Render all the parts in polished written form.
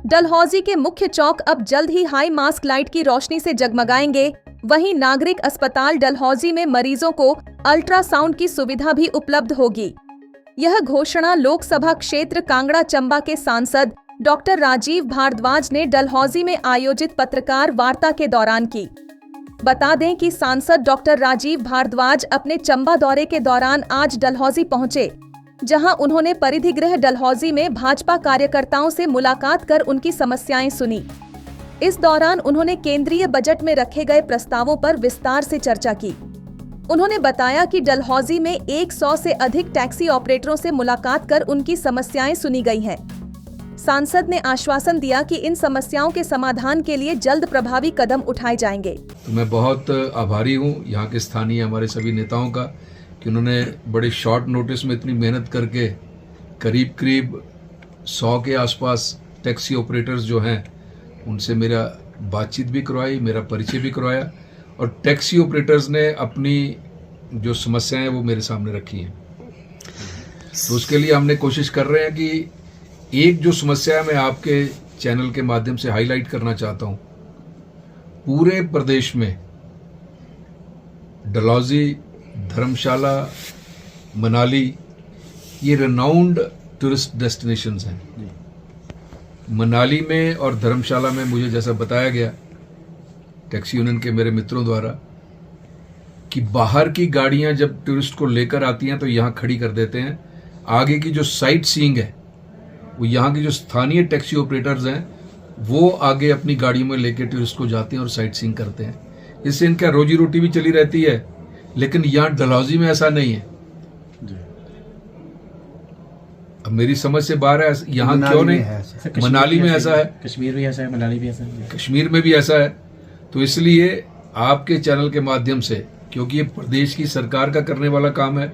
डलहौजी के मुख्य चौक अब जल्द ही हाई मास्क लाइट की रोशनी से जगमगाएंगे। वहीं नागरिक अस्पताल डलहौजी में मरीजों को अल्ट्रासाउंड की सुविधा भी उपलब्ध होगी। यह घोषणा लोकसभा क्षेत्र कांगड़ा चंबा के सांसद डॉक्टर राजीव भारद्वाज ने डलहौजी में आयोजित पत्रकार वार्ता के दौरान की। बता दें कि सांसद डॉक्टर राजीव भारद्वाज अपने चंबा दौरे के दौरान आज डलहौजी पहुंचे, जहां उन्होंने परिधिगृह डलहौजी में भाजपा कार्यकर्ताओं से मुलाकात कर उनकी समस्याएं सुनी। इस दौरान उन्होंने केंद्रीय बजट में रखे गए प्रस्तावों पर विस्तार से चर्चा की। उन्होंने बताया कि डलहौजी में 100 से अधिक टैक्सी ऑपरेटरों से मुलाकात कर उनकी समस्याएं सुनी गई हैं। सांसद ने आश्वासन दिया कि इन समस्याओं के समाधान के लिए जल्द प्रभावी कदम उठाए जाएंगे। तो मैं बहुत आभारी हूं यहाँ के स्थानीय हमारे सभी नेताओं का कि उन्होंने बड़े शॉर्ट नोटिस में इतनी मेहनत करके करीब 100 के आसपास टैक्सी ऑपरेटर्स जो हैं उनसे मेरा बातचीत भी करवाई, मेरा परिचय भी करवाया और टैक्सी ऑपरेटर्स ने अपनी जो समस्याएं वो मेरे सामने रखी हैं। तो उसके लिए हमने कोशिश कर रहे हैं कि एक जो समस्या मैं आपके चैनल के माध्यम से हाईलाइट करना चाहता हूं, पूरे प्रदेश में डलहौजी, धर्मशाला, मनाली ये रेनाउंड टूरिस्ट डेस्टिनेशंस हैं। मनाली में और धर्मशाला में मुझे जैसा बताया गया टैक्सी यूनियन के मेरे मित्रों द्वारा कि बाहर की गाड़ियां जब टूरिस्ट को लेकर आती हैं तो यहाँ खड़ी कर देते हैं। आगे की जो साइट सीइंग है वो यहाँ के जो स्थानीय टैक्सी ऑपरेटर्स हैं वो आगे अपनी गाड़ियों में लेकर टूरिस्ट को जाते हैं और साइट सीइंग करते हैं। इससे इनका रोजी रोटी भी चली रहती है, लेकिन यहाँ डलहौजी में ऐसा नहीं है। अब मेरी समझ से बाहर है, यहाँ क्यों नहीं? मनाली में ऐसा है, कश्मीर भी ऐसा है, मनाली भी ऐसा है, कश्मीर में भी ऐसा है। तो इसलिए आपके चैनल के माध्यम से, क्योंकि ये प्रदेश की सरकार का करने वाला काम है,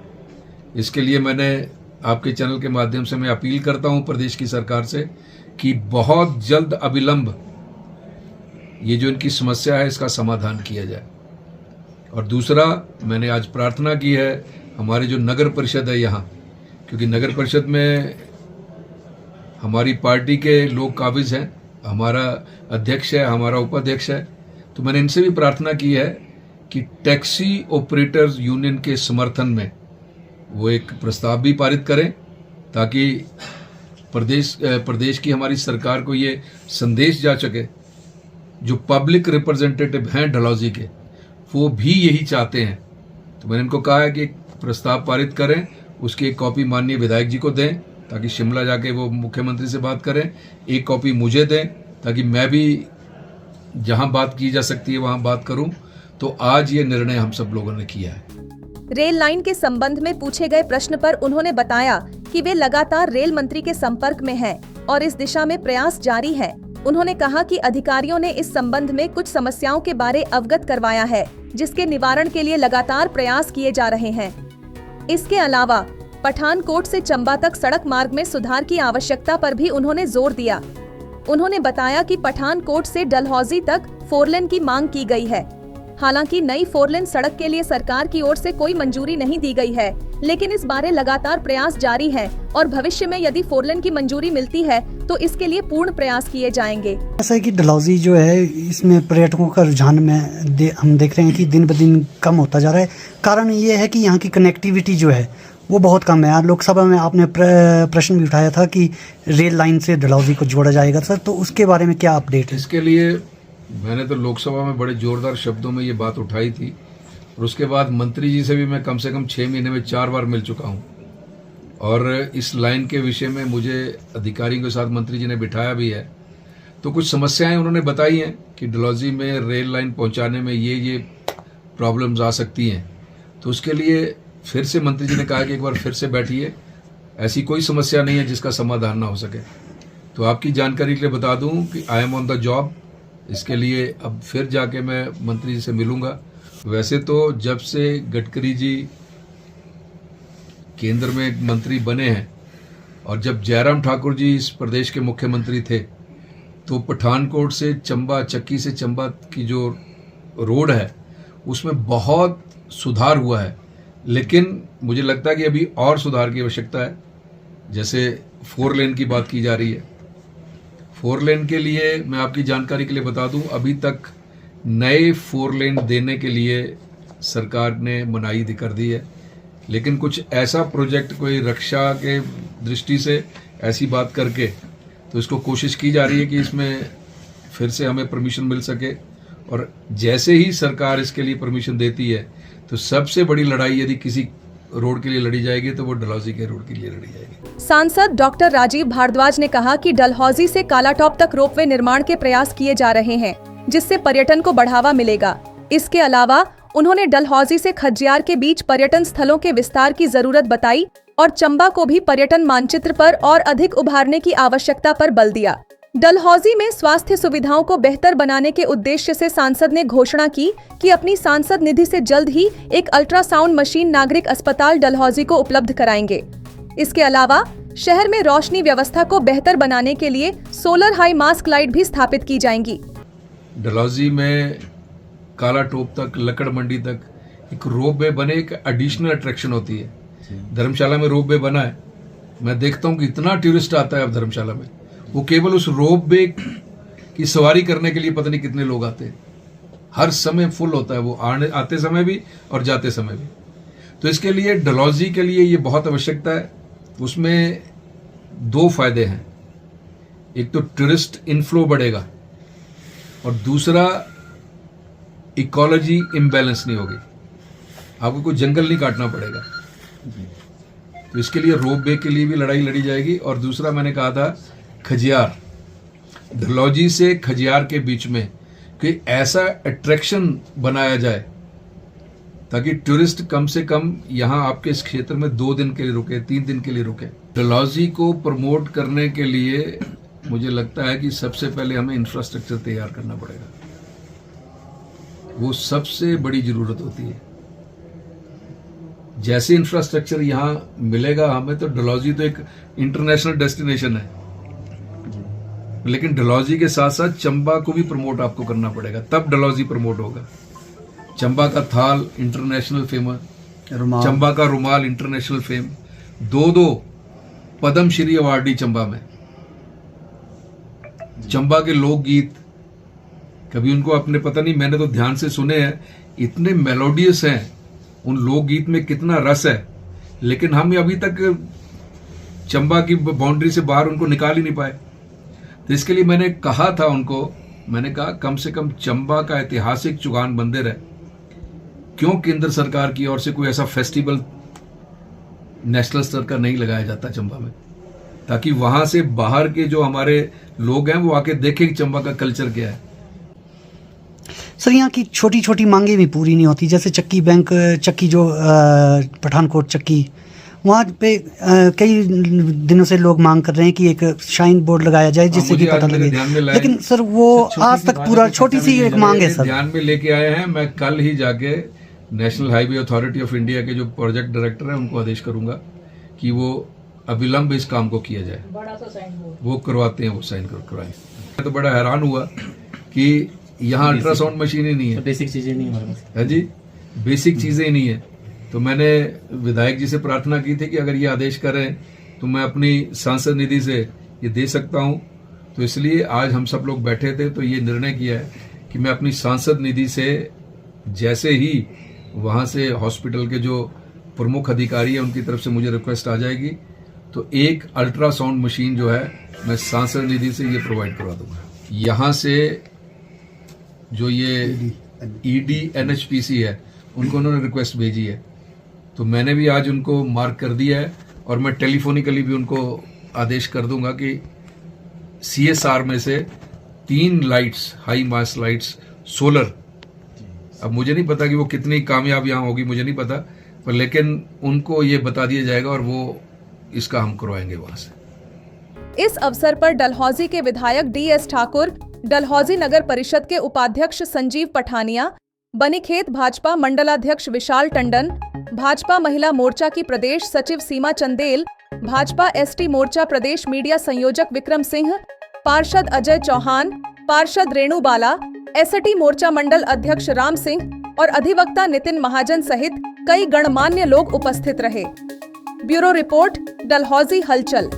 इसके लिए मैंने आपके चैनल के माध्यम से मैं अपील करता हूं प्रदेश की सरकार से कि बहुत जल्द अविलंब ये जो इनकी समस्या है इसका समाधान किया जाए। और दूसरा, मैंने आज प्रार्थना की है हमारे जो नगर परिषद है यहाँ, क्योंकि नगर परिषद में हमारी पार्टी के लोग काबिज हैं, हमारा अध्यक्ष है, हमारा उपाध्यक्ष है, तो मैंने इनसे भी प्रार्थना की है कि टैक्सी ऑपरेटर्स यूनियन के समर्थन में वो एक प्रस्ताव भी पारित करें ताकि प्रदेश की हमारी सरकार को ये संदेश जा सके, जो पब्लिक रिप्रेजेंटेटिव हैं डलहौजी के वो भी यही चाहते हैं। तो मैंने इनको कहा है कि एक प्रस्ताव पारित करें, उसकी एक कॉपी माननीय विधायक जी को दें ताकि शिमला जाके वो मुख्यमंत्री से बात करें, एक कॉपी मुझे दें ताकि मैं भी जहां बात की जा सकती है वहां बात करूं। तो आज ये निर्णय हम सब लोगों ने किया है। रेल लाइन के संबंध में पूछे गए प्रश्न पर उन्होंने बताया कि वे लगातार रेल मंत्री के संपर्क में हैं और इस दिशा में प्रयास जारी है। उन्होंने कहा कि अधिकारियों ने इस संबंध में कुछ समस्याओं के बारे अवगत करवाया है, जिसके निवारण के लिए लगातार प्रयास किए जा रहे हैं। इसके अलावा पठानकोट से चंबा तक सड़क मार्ग में सुधार की आवश्यकता पर भी उन्होंने जोर दिया। उन्होंने बताया कि पठानकोट से डलहौजी तक 4 लेन की मांग की गई है। हालांकि नई 4 लेन सड़क के लिए सरकार की ओर से कोई मंजूरी नहीं दी गई है, लेकिन इस बारे लगातार प्रयास जारी है और भविष्य में यदि 4 लेन की मंजूरी मिलती है तो इसके लिए पूर्ण प्रयास किए जाएंगे। ऐसा है कि डलहौजी जो है इसमें पर्यटकों का रुझान में हम देख रहे हैं कि दिन ब दिन कम होता जा रहा है। कारण ये है कि यहाँ की कनेक्टिविटी जो है वो बहुत कम है। लोकसभा में आपने प्रश्न भी उठाया था कि रेल लाइन से डलहौजी को जोड़ा जाएगा सर, तो उसके बारे में क्या अपडेट है? इसके लिए मैंने तो लोकसभा में बड़े जोरदार शब्दों में ये बात उठाई थी और उसके बाद मंत्री जी से भी मैं कम से कम 6 महीने में 4 बार मिल चुका हूँ और इस लाइन के विषय में मुझे अधिकारियों के साथ मंत्री जी ने बिठाया भी है। तो कुछ समस्याएं उन्होंने बताई हैं कि डलहौजी में रेल लाइन पहुंचाने में ये प्रॉब्लम्स आ सकती हैं। तो उसके लिए फिर से मंत्री जी ने कहा कि एक बार फिर से बैठिए, ऐसी कोई समस्या नहीं है जिसका समाधान ना हो सके। तो आपकी जानकारी के लिए बता दूं कि I am on the job. इसके लिए अब फिर जाके मैं मंत्री जी से मिलूंगा। वैसे तो जब से गडकरी जी केंद्र में मंत्री बने हैं और जब जयराम ठाकुर जी इस प्रदेश के मुख्यमंत्री थे तो पठानकोट से चंबा, चक्की से चंबा की जो रोड है उसमें बहुत सुधार हुआ है, लेकिन मुझे लगता है कि अभी और सुधार की आवश्यकता है। जैसे 4 लेन की बात की जा रही है, 4 लेन के लिए मैं आपकी जानकारी के लिए बता दूं, अभी तक नए 4 लेन देने के लिए सरकार ने मनाही कर दी है, लेकिन कुछ ऐसा प्रोजेक्ट कोई रक्षा के दृष्टि से ऐसी बात करके तो इसको कोशिश की जा रही है कि इसमें फिर से हमें परमिशन मिल सके, और जैसे ही सरकार इसके लिए परमिशन देती है तो सबसे बड़ी लड़ाई यदि किसी रोड के लिए लड़ी जाएगी तो वो डलहौजी के रोड के लिए लड़ी जाएगी। सांसद डॉक्टर राजीव भारद्वाज ने कहा कि डलहौजी से कालाटॉप तक रोपवे निर्माण के प्रयास किए जा रहे हैं, जिससे पर्यटन को बढ़ावा मिलेगा। इसके अलावा उन्होंने डलहौजी से खज्जियार के बीच पर्यटन स्थलों के विस्तार की जरूरत बताई और चंबा को भी पर्यटन मानचित्र पर और अधिक उभारने की आवश्यकता पर बल दिया। डलहौजी में स्वास्थ्य सुविधाओं को बेहतर बनाने के उद्देश्य से सांसद ने घोषणा की कि अपनी सांसद निधि से जल्द ही एक अल्ट्रासाउंड मशीन नागरिक अस्पताल डलहौजी को उपलब्ध कराएंगे। इसके अलावा शहर में रोशनी व्यवस्था को बेहतर बनाने के लिए सोलर हाई मास्क लाइट भी स्थापित की जाएंगी। डलहौजी में कालाटोप तक, लकड़ मंडी तक एक रोपवे बने, एक एडिशनल अट्रैक्शन होती है। धर्मशाला में रोपवे बना है, मैं देखता हूँ कि इतना टूरिस्ट आता है अब धर्मशाला में, वो केवल उस रोपवे की सवारी करने के लिए पता नहीं कितने लोग आते हैं। हर समय फुल होता है वो, आते समय भी और जाते समय भी। तो इसके लिए डलहौजी के लिए ये बहुत आवश्यकता है। उसमें 2 फायदे हैं, एक तो टूरिस्ट इनफ्लो बढ़ेगा और दूसरा इकोलॉजी इम्बैलेंस नहीं होगी, आपको कोई जंगल नहीं काटना पड़ेगा। तो इसके लिए रोपवे के लिए भी लड़ाई लड़ी जाएगी। और दूसरा मैंने कहा था खजियार, डलहौजी से खजियार के बीच में कोई ऐसा अट्रैक्शन बनाया जाए ताकि टूरिस्ट कम से कम यहाँ आपके इस क्षेत्र में 2 दिन के लिए रुके, 3 दिन के लिए रुके। डलहौजी को प्रमोट करने के लिए मुझे लगता है कि सबसे पहले हमें इंफ्रास्ट्रक्चर तैयार करना पड़ेगा, वो सबसे बड़ी जरूरत होती है। जैसे इंफ्रास्ट्रक्चर यहाँ मिलेगा हमें, तो डलहौजी तो एक इंटरनेशनल डेस्टिनेशन है, लेकिन डलहौजी के साथ साथ चंबा को भी प्रमोट आपको करना पड़ेगा, तब डलहौजी प्रमोट होगा। चंबा का थाल इंटरनेशनल फेमस, चंबा का रुमाल international fame, 2 Padmashri awardee Chamba में। चंबा के लोकगीत कभी उनको अपने पता नहीं, मैंने तो ध्यान से सुने हैं, इतने मेलोडियस हैं, उन लोकगीत में कितना रस है, लेकिन हम अभी तक चंबा की बाउंड्री से बाहर उनको निकाल ही नहीं पाए। तो इसके लिए मैंने कहा था उनको, मैंने कहा कम से कम चंबा का ऐतिहासिक चुगान मंदिर है, क्यों केंद्र सरकार की ओर से कोई ऐसा फेस्टिवल नेशनल स्तर का नहीं लगाया जाता चंबा में, ताकि वहां से बाहर के जो हमारे लोग हैं वो आके देखें कि चंबा का कल्चर क्या है। सर, यहाँ की छोटी छोटी मांगे भी पूरी नहीं होती, जैसे चक्की बैंक, चक्की जो पठानकोट चक्की, वहाँ पे कई दिनों से लोग मांग कर रहे हैं कि एक शाइन बोर्ड लगाया जाए जिससे कि पता लगे, लेकिन सर वो आज तक पूरा, छोटी सी एक मांग है सर। ध्यान में लेके आए हैं, मैं कल ही जाके national highway authority of India के जो प्रोजेक्ट डायरेक्टर हैं उनको आदेश करूंगा कि वो अविलंब इस काम को किया जाए, वो करवाते हैं, वो साइन करवाएं। मैं तो बड़ा हैरान हुआ कि यहाँ अल्ट्रासाउंड मशीन ही नहीं है, बेसिक चीजें नहीं हमारे पास है जी, बेसिक चीजें ही नहीं है। तो मैंने विधायक जी से प्रार्थना की थी कि अगर ये आदेश करें तो मैं अपनी सांसद निधि से ये दे सकता हूं। तो इसलिए आज हम सब लोग बैठे थे तो ये निर्णय किया है कि मैं अपनी सांसद निधि से, जैसे ही वहां से हॉस्पिटल के जो प्रमुख अधिकारी है उनकी तरफ से मुझे रिक्वेस्ट आ जाएगी, तो एक अल्ट्रासाउंड मशीन जो है मैं सांसद निधि से ये प्रोवाइड करवा दूंगा। यहाँ से जो ये ED NHPC है उनको उन्होंने रिक्वेस्ट भेजी है, तो मैंने भी आज उनको मार्क कर दिया है और मैं टेलीफोनिकली भी उनको आदेश कर दूंगा कि CSR में से 3 लाइट्स, हाई मास लाइट्स सोलर, अब मुझे नहीं पता कि वो कितनी कामयाब यहाँ होगी, मुझे नहीं पता, पर लेकिन उनको ये बता दिया जाएगा और वो इसका हम करवाएंगे वहां से। इस अवसर पर डलहौजी के विधायक DS ठाकुर, डलहौजी नगर परिषद के उपाध्यक्ष संजीव पठानिया, बनीखेत भाजपा मंडलाध्यक्ष विशाल टंडन, भाजपा महिला मोर्चा की प्रदेश सचिव सीमा चंदेल, भाजपा ST मोर्चा प्रदेश मीडिया संयोजक विक्रम सिंह, पार्षद अजय चौहान, पार्षद रेणु बाला, ST मोर्चा मंडल अध्यक्ष राम सिंह और अधिवक्ता नितिन महाजन सहित कई गणमान्य लोग उपस्थित रहे। ब्यूरो रिपोर्ट, डलहौजी हलचल।